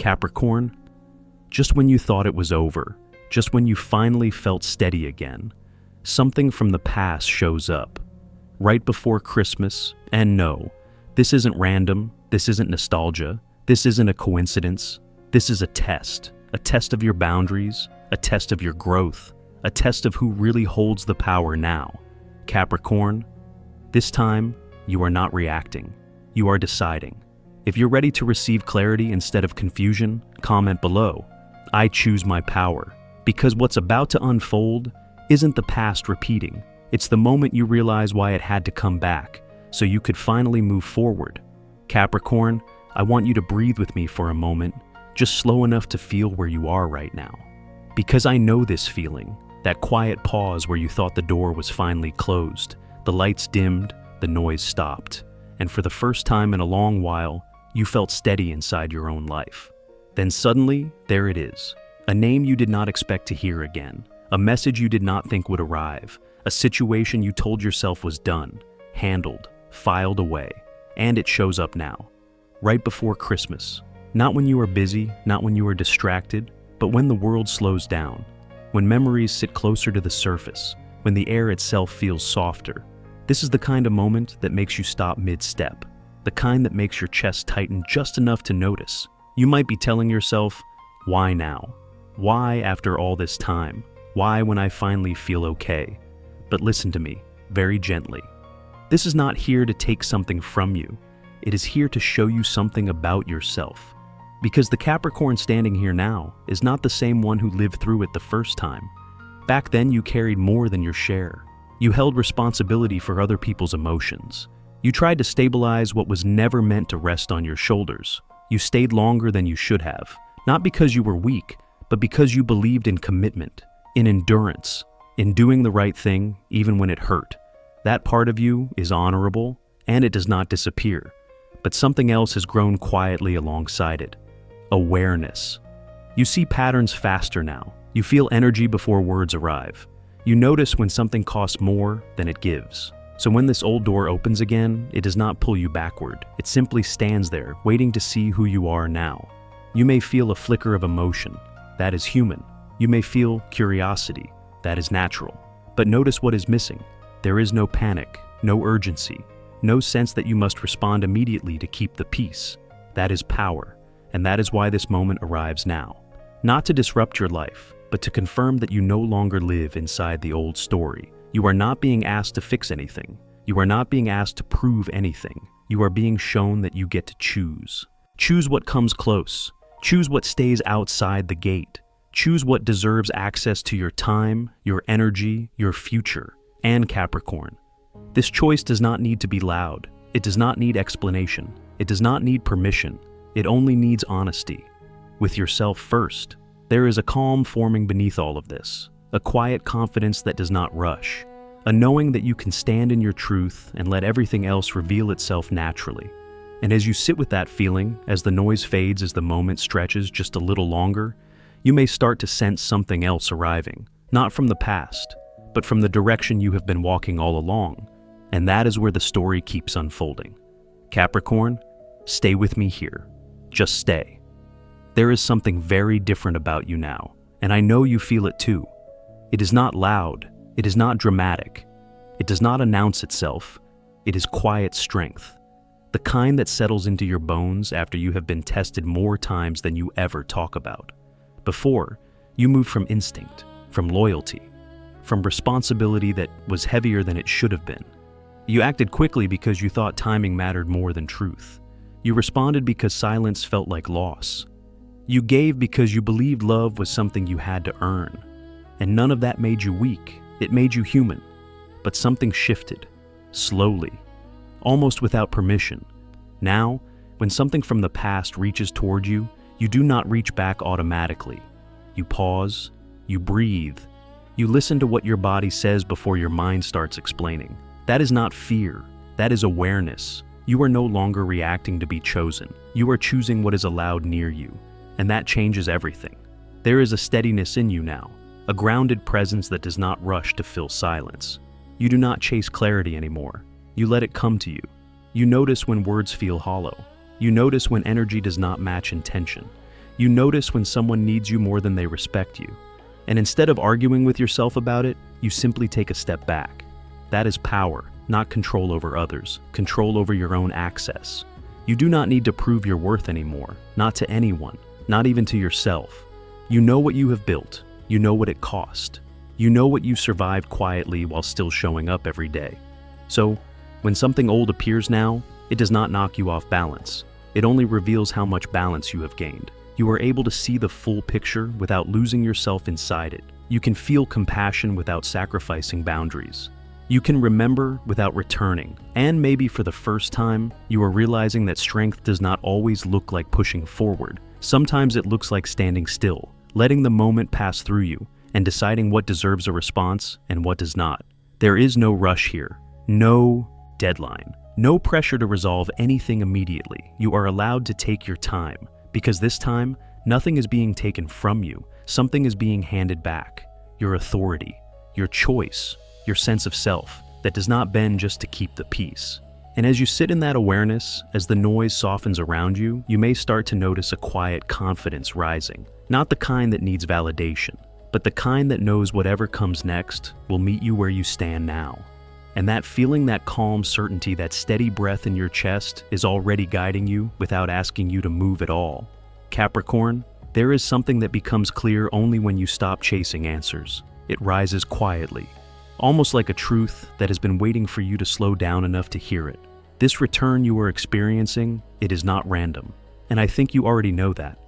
Capricorn, just when you thought it was over, just when you finally felt steady again, something from the past shows up. Right before Christmas, and no, this isn't random, this isn't nostalgia, this isn't a coincidence, this is a test of your boundaries, a test of your growth, a test of who really holds the power now. Capricorn, this time, you are not reacting, you are deciding. If you're ready to receive clarity instead of confusion, comment below. I choose my power, because what's about to unfold isn't the past repeating. It's the moment you realize why it had to come back, so you could finally move forward. Capricorn, I want you to breathe with me for a moment, just slow enough to feel where you are right now. Because I know this feeling, that quiet pause where you thought the door was finally closed, the lights dimmed, the noise stopped, and for the first time in a long while, you felt steady inside your own life. Then suddenly, there it is. A name you did not expect to hear again. A message you did not think would arrive. A situation you told yourself was done, handled, filed away. And it shows up now. Right before Christmas. Not when you are busy, not when you are distracted, but when the world slows down. When memories sit closer to the surface. When the air itself feels softer. This is the kind of moment that makes you stop mid-step. The kind that makes your chest tighten just enough to notice. You might be telling yourself, why now? Why after all this time? Why when I finally feel okay? But listen to me, very gently. This is not here to take something from you. It is here to show you something about yourself. Because the Capricorn standing here now is not the same one who lived through it the first time. Back then you carried more than your share. You held responsibility for other people's emotions. You tried to stabilize what was never meant to rest on your shoulders. You stayed longer than you should have, not because you were weak, but because you believed in commitment, in endurance, in doing the right thing even when it hurt. That part of you is honorable, and it does not disappear, but something else has grown quietly alongside it. Awareness. You see patterns faster now. You feel energy before words arrive. You notice when something costs more than it gives. So when this old door opens again, it does not pull you backward. It simply stands there, waiting to see who you are now. You may feel a flicker of emotion. That is human. You may feel curiosity. That is natural. But notice what is missing. There is no panic, no urgency, no sense that you must respond immediately to keep the peace. That is power, and that is why this moment arrives now. Not to disrupt your life, but to confirm that you no longer live inside the old story. You are not being asked to fix anything. You are not being asked to prove anything. You are being shown that you get to choose. Choose what comes close. Choose what stays outside the gate. Choose what deserves access to your time, your energy, your future, and Capricorn. This choice does not need to be loud. It does not need explanation. It does not need permission. It only needs honesty. With yourself first. There is a calm forming beneath all of this. A quiet confidence that does not rush. A knowing that you can stand in your truth and let everything else reveal itself naturally. And as you sit with that feeling, as the noise fades, as the moment stretches just a little longer, you may start to sense something else arriving. Not from the past, but from the direction you have been walking all along. And that is where the story keeps unfolding. Capricorn, stay with me here. Just stay. There is something very different about you now, and I know you feel it too. It is not loud, it is not dramatic, it does not announce itself, it is quiet strength. The kind that settles into your bones after you have been tested more times than you ever talk about. Before, you moved from instinct, from loyalty, from responsibility that was heavier than it should have been. You acted quickly because you thought timing mattered more than truth. You responded because silence felt like loss. You gave because you believed love was something you had to earn. And none of that made you weak, it made you human. But something shifted, slowly, almost without permission. Now, when something from the past reaches toward you, you do not reach back automatically. You pause, you breathe, you listen to what your body says before your mind starts explaining. That is not fear, that is awareness. You are no longer reacting to be chosen. You are choosing what is allowed near you, and that changes everything. There is a steadiness in you now, a grounded presence that does not rush to fill silence. You do not chase clarity anymore. You let it come to you. You notice when words feel hollow. You notice when energy does not match intention. You notice when someone needs you more than they respect you. And instead of arguing with yourself about it, you simply take a step back. That is power, not control over others, control over your own access. You do not need to prove your worth anymore, not to anyone, not even to yourself. You know what you have built. You know what it cost. You know what you survived quietly while still showing up every day. So, when something old appears now, it does not knock you off balance. It only reveals how much balance you have gained. You are able to see the full picture without losing yourself inside it. You can feel compassion without sacrificing boundaries. You can remember without returning. And maybe for the first time, you are realizing that strength does not always look like pushing forward. Sometimes it looks like standing still, letting the moment pass through you, and deciding what deserves a response and what does not. There is no rush here, no deadline, no pressure to resolve anything immediately. You are allowed to take your time, because this time, nothing is being taken from you, something is being handed back. Your authority, your choice, your sense of self that does not bend just to keep the peace. And as you sit in that awareness, as the noise softens around you, you may start to notice a quiet confidence rising. Not the kind that needs validation, but the kind that knows whatever comes next will meet you where you stand now. And that feeling, that calm certainty, that steady breath in your chest is already guiding you without asking you to move at all. Capricorn, there is something that becomes clear only when you stop chasing answers. It rises quietly, almost like a truth that has been waiting for you to slow down enough to hear it. This return you are experiencing, it is not random. And I think you already know that,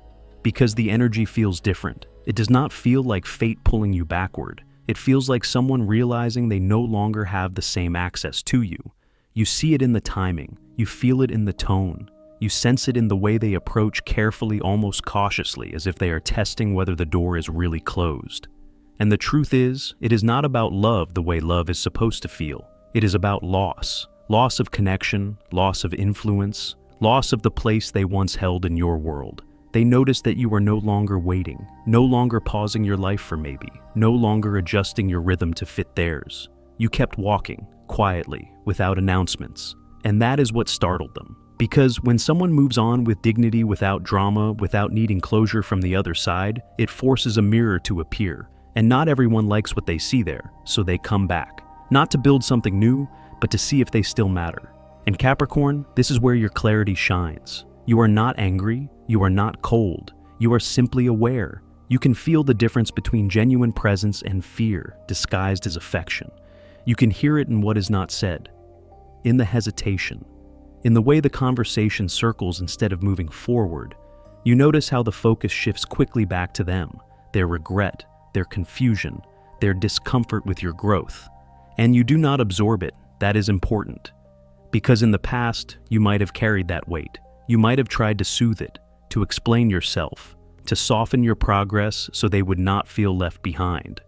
because the energy feels different. It does not feel like fate pulling you backward. It feels like someone realizing they no longer have the same access to you. You see it in the timing. You feel it in the tone. You sense it in the way they approach carefully, almost cautiously, as if they are testing whether the door is really closed. And the truth is, it is not about love the way love is supposed to feel. It is about loss. Loss of connection, loss of influence, loss of the place they once held in your world. They notice that you are no longer waiting, no longer pausing your life for maybe, no longer adjusting your rhythm to fit theirs. You kept walking, quietly, without announcements. And that is what startled them. Because when someone moves on with dignity, without drama, without needing closure from the other side, it forces a mirror to appear. And not everyone likes what they see there, so they come back. Not to build something new, but to see if they still matter. And Capricorn, this is where your clarity shines. You are not angry. You are not cold. You are simply aware. You can feel the difference between genuine presence and fear disguised as affection. You can hear it in what is not said, in the hesitation, in the way the conversation circles instead of moving forward. You notice how the focus shifts quickly back to them, their regret, their confusion, their discomfort with your growth. And you do not absorb it. That is important. Because in the past, you might have carried that weight. You might have tried to soothe it, to explain yourself, to soften your progress so they would not feel left behind.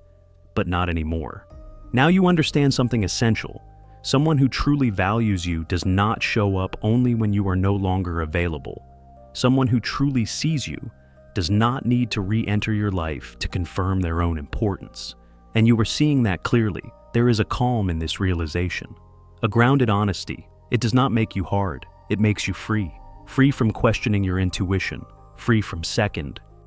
But not anymore. Now you understand something essential. Someone who truly values you does not show up only when you are no longer available. Someone who truly sees you does not need to re-enter your life to confirm their own importance. And you are seeing that clearly. There is a calm in this realization, a grounded honesty. It does not make you hard. It makes you free. Free from questioning your intuition, free from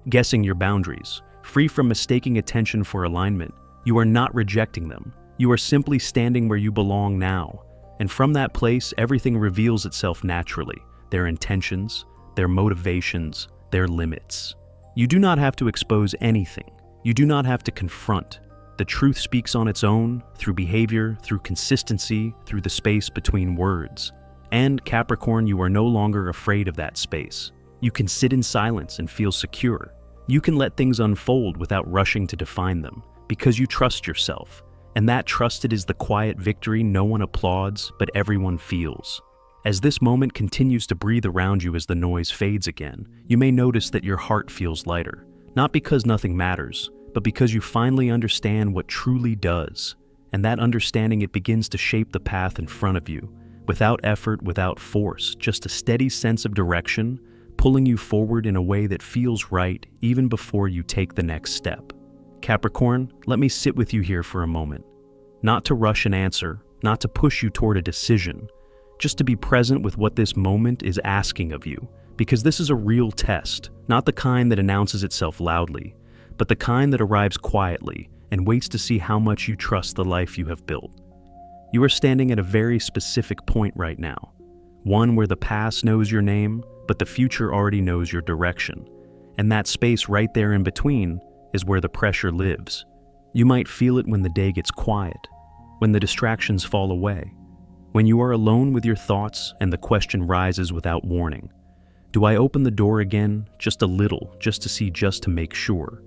guessing your boundaries, free from mistaking attention for alignment. You are not rejecting them. You are simply standing where you belong now. And from that place, everything reveals itself naturally. Their intentions, their motivations, their limits. You do not have to expose anything. You do not have to confront. The truth speaks on its own, through behavior, through consistency, through the space between words. And Capricorn, you are no longer afraid of that space. You can sit in silence and feel secure. You can let things unfold without rushing to define them, because you trust yourself. And that trusted is the quiet victory no one applauds, but everyone feels. As this moment continues to breathe around you as the noise fades again, you may notice that your heart feels lighter. Not because nothing matters, but because you finally understand what truly does. And that understanding, it begins to shape the path in front of you. Without effort, without force, just a steady sense of direction, pulling you forward in a way that feels right even before you take the next step. Capricorn, let me sit with you here for a moment. Not to rush an answer, not to push you toward a decision, just to be present with what this moment is asking of you, because this is a real test, not the kind that announces itself loudly, but the kind that arrives quietly and waits to see how much you trust the life you have built. You are standing at a very specific point right now, one where the past knows your name, but the future already knows your direction. And that space right there in between is where the pressure lives. You might feel it when the day gets quiet, when the distractions fall away, when you are alone with your thoughts and the question rises without warning. Do I open the door again, just a little, just to see, just to make sure?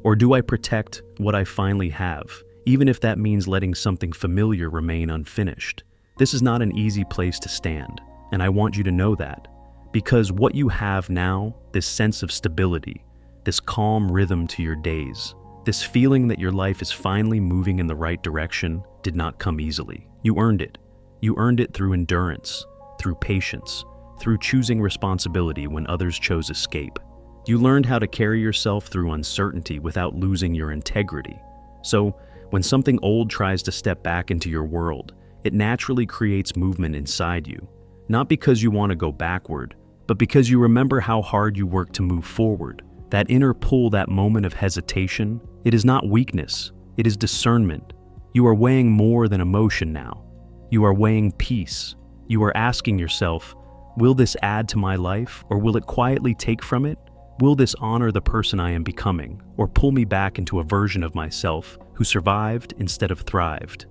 Or do I protect what I finally have, even if that means letting something familiar remain unfinished? This is not an easy place to stand, and I want you to know that. Because what you have now, this sense of stability, this calm rhythm to your days, this feeling that your life is finally moving in the right direction, did not come easily. You earned it. You earned it through endurance, through patience, through choosing responsibility when others chose escape. You learned how to carry yourself through uncertainty without losing your integrity. So, when something old tries to step back into your world, it naturally creates movement inside you. Not because you want to go backward, but because you remember how hard you worked to move forward. That inner pull, that moment of hesitation, it is not weakness, it is discernment. You are weighing more than emotion now. You are weighing peace. You are asking yourself, will this add to my life, or will it quietly take from it? Will this honor the person I am becoming, or pull me back into a version of myself who survived instead of thrived?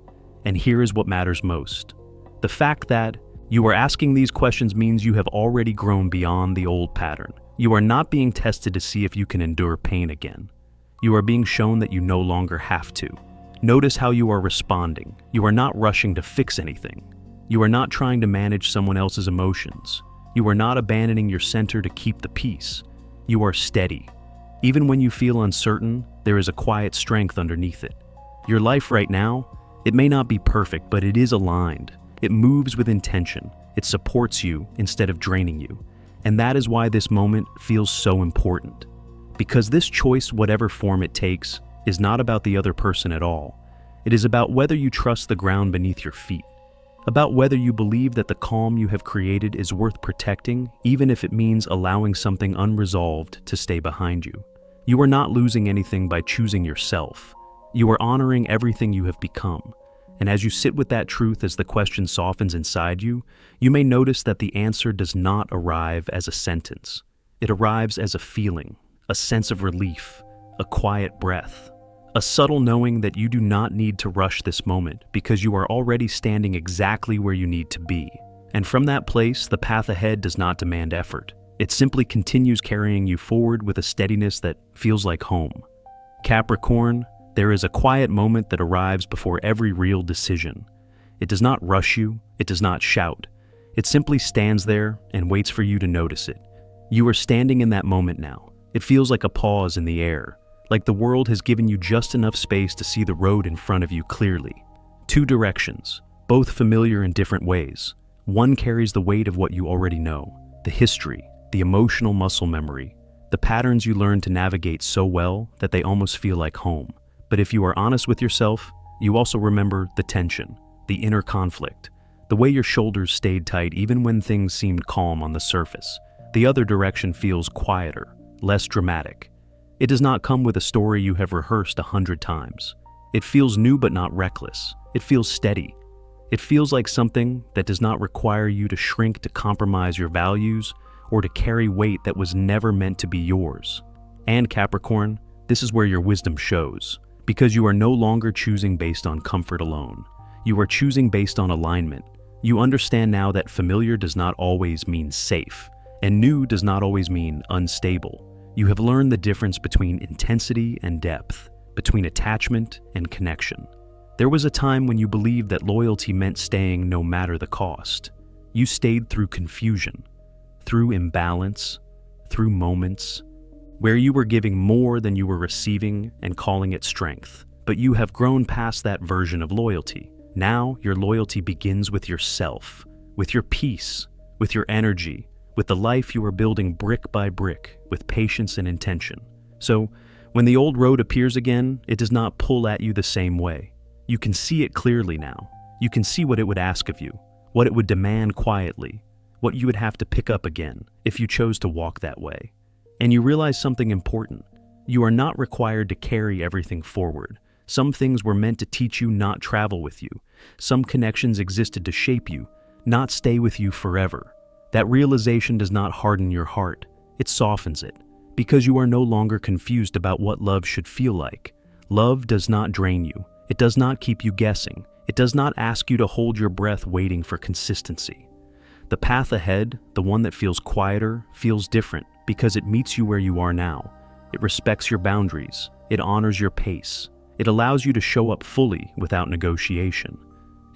And here is what matters most. The fact that you are asking these questions means you have already grown beyond the old pattern. You are not being tested to see if you can endure pain again. You are being shown that you no longer have to. Notice how you are responding. You are not rushing to fix anything. You are not trying to manage someone else's emotions. You are not abandoning your center to keep the peace. You are steady. Even when you feel uncertain, there is a quiet strength underneath it. Your life right now, it may not be perfect, but it is aligned. It moves with intention. It supports you instead of draining you. And that is why this moment feels so important. Because this choice, whatever form it takes, is not about the other person at all. It is about whether you trust the ground beneath your feet. About whether you believe that the calm you have created is worth protecting, even if it means allowing something unresolved to stay behind you. You are not losing anything by choosing yourself. You are honoring everything you have become. And as you sit with that truth as the question softens inside you, you may notice that the answer does not arrive as a sentence. It arrives as a feeling, a sense of relief, a quiet breath, a subtle knowing that you do not need to rush this moment because you are already standing exactly where you need to be. And from that place, the path ahead does not demand effort. It simply continues carrying you forward with a steadiness that feels like home. Capricorn, there is a quiet moment that arrives before every real decision. It does not rush you, it does not shout. It simply stands there and waits for you to notice it. You are standing in that moment now. It feels like a pause in the air, like the world has given you just enough space to see the road in front of you clearly. Two directions, both familiar in different ways. One carries the weight of what you already know, the history, the emotional muscle memory, the patterns you learned to navigate so well that they almost feel like home. But if you are honest with yourself, you also remember the tension, the inner conflict, the way your shoulders stayed tight even when things seemed calm on the surface. The other direction feels quieter, less dramatic. It does not come with a story you have rehearsed 100 times. It feels new but not reckless. It feels steady. It feels like something that does not require you to shrink to compromise your values or to carry weight that was never meant to be yours. And Capricorn, this is where your wisdom shows. Because you are no longer choosing based on comfort alone. You are choosing based on alignment. You understand now that familiar does not always mean safe, and new does not always mean unstable. You have learned the difference between intensity and depth, between attachment and connection. There was a time when you believed that loyalty meant staying no matter the cost. You stayed through confusion, through imbalance, through moments where you were giving more than you were receiving and calling it strength. But you have grown past that version of loyalty. Now your loyalty begins with yourself, with your peace, with your energy, with the life you are building brick by brick, with patience and intention. So, when the old road appears again, it does not pull at you the same way. You can see it clearly now. You can see what it would ask of you, what it would demand quietly, what you would have to pick up again if you chose to walk that way. And you realize something important. You are not required to carry everything forward. Some things were meant to teach you, not travel with you. Some connections existed to shape you, not stay with you forever. That realization does not harden your heart. It softens it, because you are no longer confused about what love should feel like. Love does not drain you. It does not keep you guessing. It does not ask you to hold your breath waiting for consistency. The path ahead, the one that feels quieter, feels different because it meets you where you are now. It respects your boundaries. It honors your pace. It allows you to show up fully without negotiation.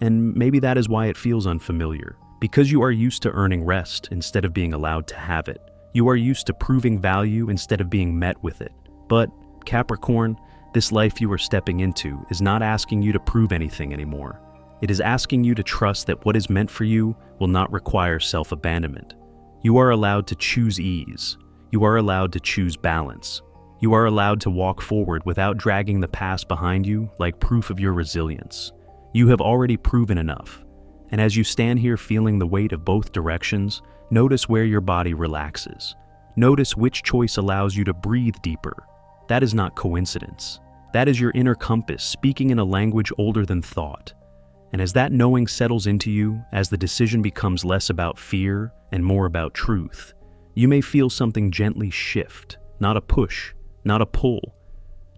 And maybe that is why it feels unfamiliar, because you are used to earning rest instead of being allowed to have it. You are used to proving value instead of being met with it. But, Capricorn, this life you are stepping into is not asking you to prove anything anymore. It is asking you to trust that what is meant for you will not require self-abandonment. You are allowed to choose ease. You are allowed to choose balance. You are allowed to walk forward without dragging the past behind you like proof of your resilience. You have already proven enough. And as you stand here feeling the weight of both directions, notice where your body relaxes. Notice which choice allows you to breathe deeper. That is not coincidence. That is your inner compass speaking in a language older than thought. And as that knowing settles into you, as the decision becomes less about fear and more about truth, you may feel something gently shift, not a push, not a pull,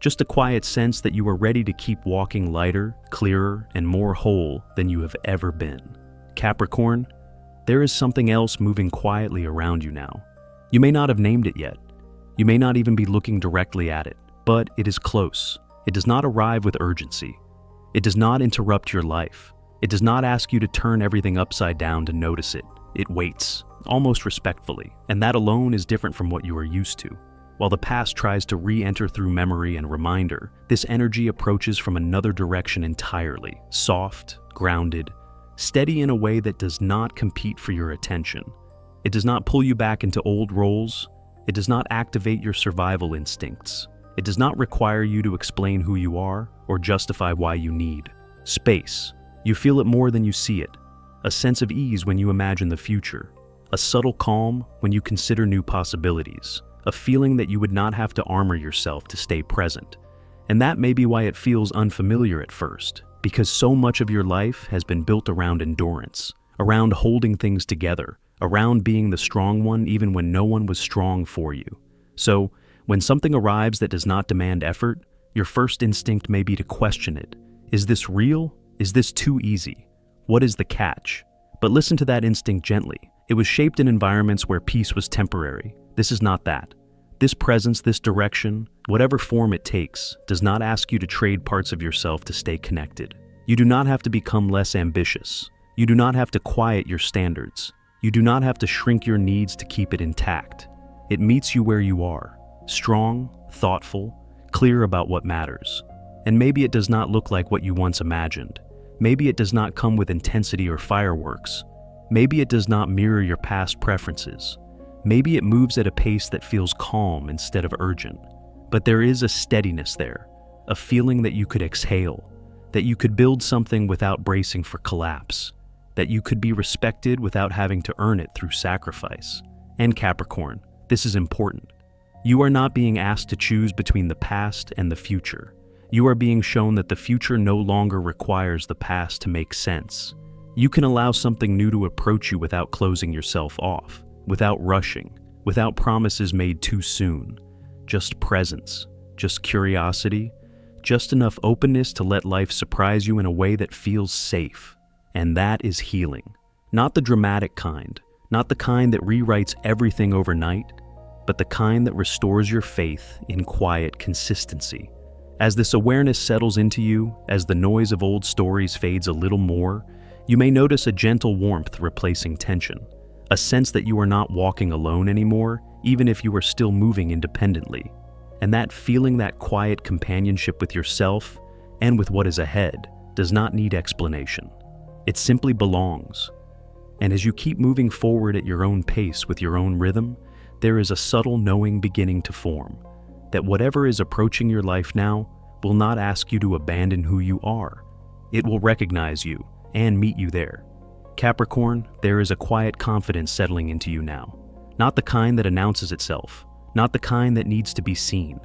just a quiet sense that you are ready to keep walking lighter, clearer, and more whole than you have ever been. Capricorn, there is something else moving quietly around you now. You may not have named it yet. You may not even be looking directly at it, but it is close. It does not arrive with urgency. It does not interrupt your life. It does not ask you to turn everything upside down to notice it. It waits, almost respectfully, and that alone is different from what you are used to. While the past tries to re-enter through memory and reminder, this energy approaches from another direction entirely, soft, grounded, steady in a way that does not compete for your attention. It does not pull you back into old roles. It does not activate your survival instincts. It does not require you to explain who you are or justify why you need space. You feel it more than you see it. A sense of ease when you imagine the future. A subtle calm when you consider new possibilities. A feeling that you would not have to armor yourself to stay present. And that may be why it feels unfamiliar at first, because so much of your life has been built around endurance, around holding things together, around being the strong one even when no one was strong for you. So, when something arrives that does not demand effort, your first instinct may be to question it. Is this real? Is this too easy? What is the catch? But listen to that instinct gently. It was shaped in environments where peace was temporary. This is not that. This presence, this direction, whatever form it takes, does not ask you to trade parts of yourself to stay connected. You do not have to become less ambitious. You do not have to quiet your standards. You do not have to shrink your needs to keep it intact. It meets you where you are, strong, thoughtful, clear about what matters. And maybe it does not look like what you once imagined. Maybe it does not come with intensity or fireworks. Maybe it does not mirror your past preferences. Maybe it moves at a pace that feels calm instead of urgent. But there is a steadiness there, a feeling that you could exhale, that you could build something without bracing for collapse, that you could be respected without having to earn it through sacrifice. And Capricorn, this is important. You are not being asked to choose between the past and the future. You are being shown that the future no longer requires the past to make sense. You can allow something new to approach you without closing yourself off, without rushing, without promises made too soon. Just presence, just curiosity, just enough openness to let life surprise you in a way that feels safe. And that is healing. Not the dramatic kind, not the kind that rewrites everything overnight, but the kind that restores your faith in quiet consistency. As this awareness settles into you, as the noise of old stories fades a little more, you may notice a gentle warmth replacing tension, a sense that you are not walking alone anymore, even if you are still moving independently. And that feeling, that quiet companionship with yourself and with what is ahead, does not need explanation. It simply belongs. And as you keep moving forward at your own pace with your own rhythm, there is a subtle knowing beginning to form, that whatever is approaching your life now will not ask you to abandon who you are. It will recognize you and meet you there. Capricorn, there is a quiet confidence settling into you now. Not the kind that announces itself, not the kind that needs to be seen,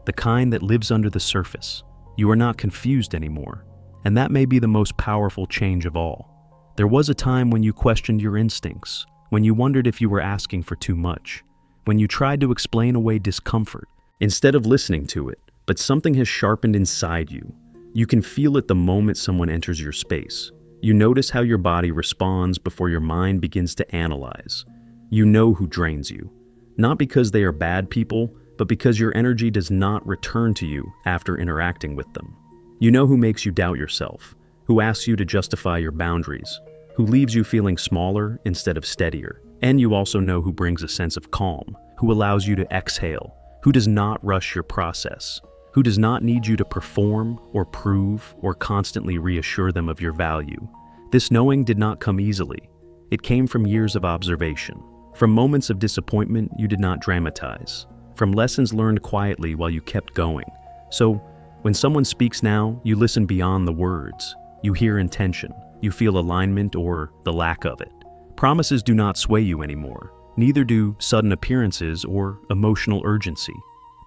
the kind that lives under the surface. You are not confused anymore, and that may be the most powerful change of all. There was a time when you questioned your instincts, when you wondered if you were asking for too much, when you tried to explain away discomfort instead of listening to it, but something has sharpened inside you. You can feel it the moment someone enters your space. You notice how your body responds before your mind begins to analyze. You know who drains you, not because they are bad people, but because your energy does not return to you after interacting with them. You know who makes you doubt yourself, who asks you to justify your boundaries, who leaves you feeling smaller instead of steadier. And you also know who brings a sense of calm, who allows you to exhale, who does not rush your process, who does not need you to perform or prove or constantly reassure them of your value. This knowing did not come easily. It came from years of observation, from moments of disappointment you did not dramatize, from lessons learned quietly while you kept going. So, when someone speaks now, you listen beyond the words. You hear intention, you feel alignment or the lack of it. Promises do not sway you anymore. Neither do sudden appearances or emotional urgency.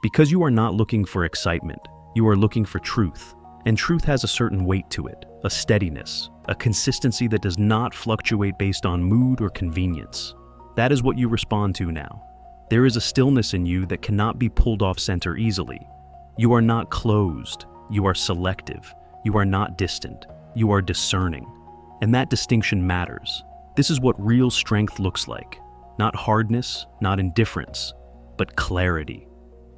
Because you are not looking for excitement, you are looking for truth. And truth has a certain weight to it, a steadiness, a consistency that does not fluctuate based on mood or convenience. That is what you respond to now. There is a stillness in you that cannot be pulled off center easily. You are not closed, you are selective. You are not distant, you are discerning. And that distinction matters. This is what real strength looks like. Not hardness, not indifference, but clarity.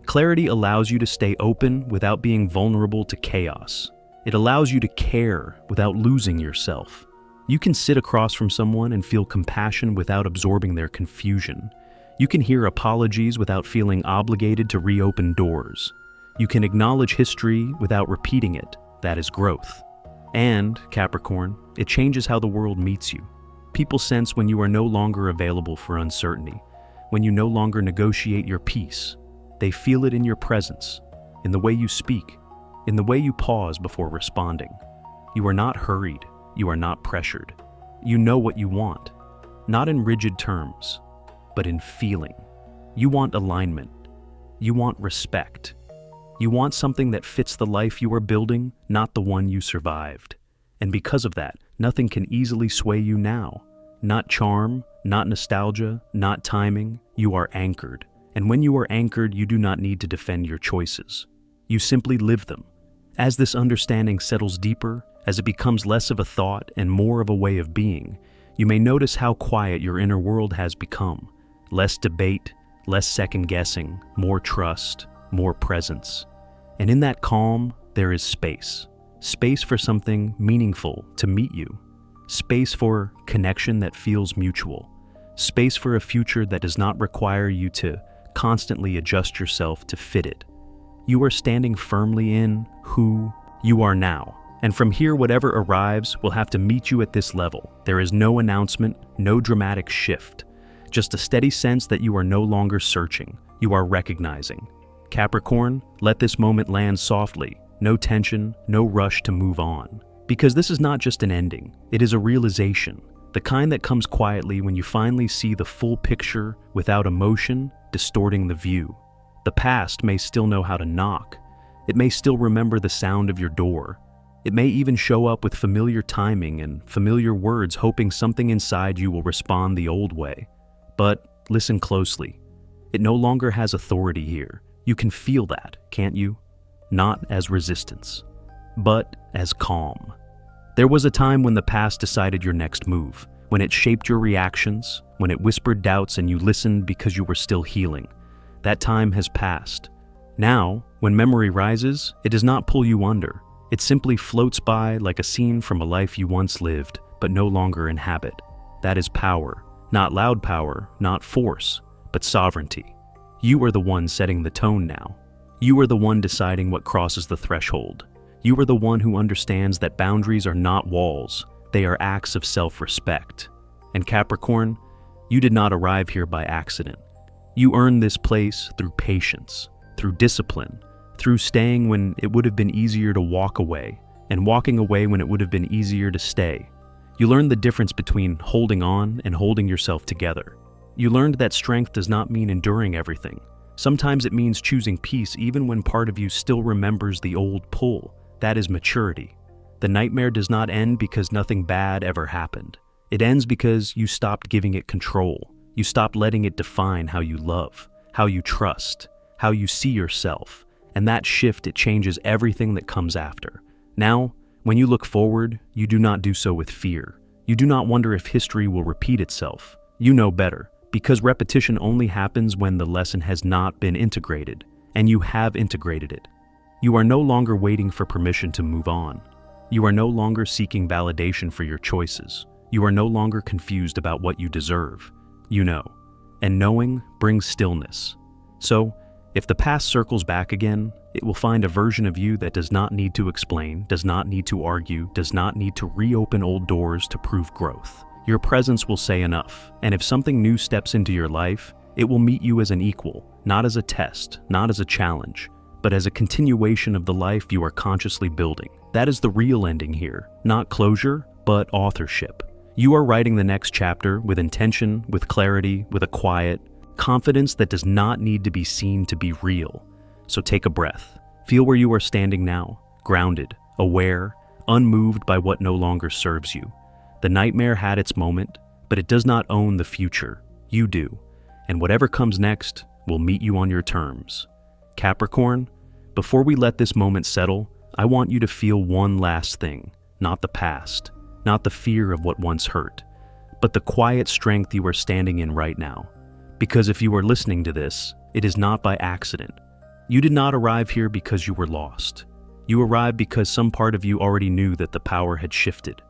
Clarity allows you to stay open without being vulnerable to chaos. It allows you to care without losing yourself. You can sit across from someone and feel compassion without absorbing their confusion. You can hear apologies without feeling obligated to reopen doors. You can acknowledge history without repeating it. That is growth. And, Capricorn, it changes how the world meets you. People sense when you are no longer available for uncertainty, when you no longer negotiate your peace. They feel it in your presence, in the way you speak, in the way you pause before responding. You are not hurried, you are not pressured. You know what you want, not in rigid terms, but in feeling. You want alignment. You want respect. You want something that fits the life you are building, not the one you survived. And because of that, nothing can easily sway you now. Not charm, not nostalgia, not timing. You are anchored. And when you are anchored, you do not need to defend your choices. You simply live them. As this understanding settles deeper, as it becomes less of a thought and more of a way of being, you may notice how quiet your inner world has become. Less debate, less second-guessing, more trust, more presence. And in that calm, there is space. Space for something meaningful to meet you. Space for connection that feels mutual. Space for a future that does not require you to constantly adjust yourself to fit it. You are standing firmly in who you are now. And from here, whatever arrives will have to meet you at this level. There is no announcement, no dramatic shift. Just a steady sense that you are no longer searching. You are recognizing. Capricorn, let this moment land softly. No tension, no rush to move on. Because this is not just an ending, it is a realization. The kind that comes quietly when you finally see the full picture without emotion distorting the view. The past may still know how to knock. It may still remember the sound of your door. It may even show up with familiar timing and familiar words, hoping something inside you will respond the old way. But listen closely. It no longer has authority here. You can feel that, can't you? Not as resistance, but as calm. There was a time when the past decided your next move, when it shaped your reactions, when it whispered doubts and you listened because you were still healing. That time has passed. Now, when memory rises, it does not pull you under. It simply floats by like a scene from a life you once lived, but no longer inhabit. That is power. Not loud power, not force, but sovereignty. You are the one setting the tone now. You are the one deciding what crosses the threshold. You are the one who understands that boundaries are not walls, they are acts of self-respect. And Capricorn, you did not arrive here by accident. You earned this place through patience, through discipline, through staying when it would have been easier to walk away, and walking away when it would have been easier to stay. You learned the difference between holding on and holding yourself together. You learned that strength does not mean enduring everything. Sometimes it means choosing peace even when part of you still remembers the old pull. That is maturity. The nightmare does not end because nothing bad ever happened. It ends because you stopped giving it control. You stopped letting it define how you love, how you trust, how you see yourself. And that shift, it changes everything that comes after. Now, when you look forward, you do not do so with fear. You do not wonder if history will repeat itself. You know better, because repetition only happens when the lesson has not been integrated, and you have integrated it. You are no longer waiting for permission to move on. You are no longer seeking validation for your choices. You are no longer confused about what you deserve. You know, and knowing brings stillness. So, if the past circles back again, it will find a version of you that does not need to explain, does not need to argue, does not need to reopen old doors to prove growth. Your presence will say enough, and if something new steps into your life, it will meet you as an equal, not as a test, not as a challenge, but as a continuation of the life you are consciously building. That is the real ending here, not closure, but authorship. You are writing the next chapter with intention, with clarity, with a quiet confidence that does not need to be seen to be real. So take a breath. Feel where you are standing now, grounded, aware, unmoved by what no longer serves you. The nightmare had its moment, but it does not own the future. You do. And whatever comes next will meet you on your terms. Capricorn, before we let this moment settle, I want you to feel one last thing, not the past, not the fear of what once hurt, but the quiet strength you are standing in right now. Because if you are listening to this, it is not by accident. You did not arrive here because you were lost. You arrived because some part of you already knew that the power had shifted.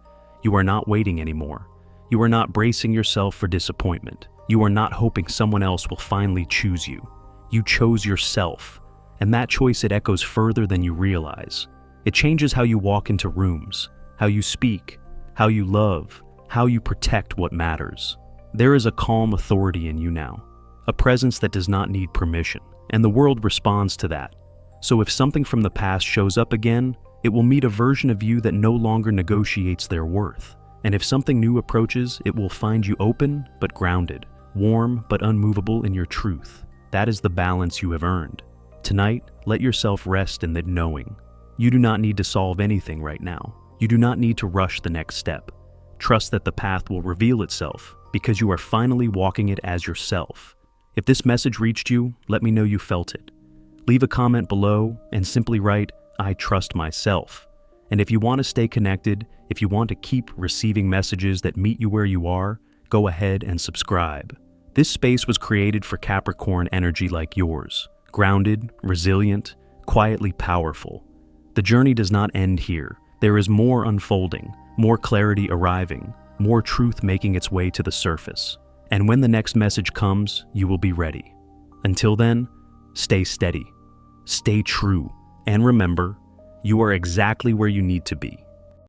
You are not waiting anymore. You are not bracing yourself for disappointment. You are not hoping someone else will finally choose you. You chose yourself, and that choice, it echoes further than you realize. It changes how you walk into rooms, how you speak, how you love, how you protect what matters. There is a calm authority in you now, a presence that does not need permission, and the world responds to that. So if something from the past shows up again, it will meet a version of you that no longer negotiates their worth. And if something new approaches, it will find you open but grounded, warm but unmovable in your truth. That is the balance you have earned. Tonight, let yourself rest in that knowing. You do not need to solve anything right now. You do not need to rush the next step. Trust that the path will reveal itself, because you are finally walking it as yourself. If this message reached you, let me know you felt it. Leave a comment below and simply write, "I trust myself." And if you want to stay connected, if you want to keep receiving messages that meet you where you are, go ahead and subscribe. This space was created for Capricorn energy like yours, grounded, resilient, quietly powerful. The journey does not end here. There is more unfolding, more clarity arriving, more truth making its way to the surface. And when the next message comes, you will be ready. Until then, stay steady, stay true, and remember, you are exactly where you need to be.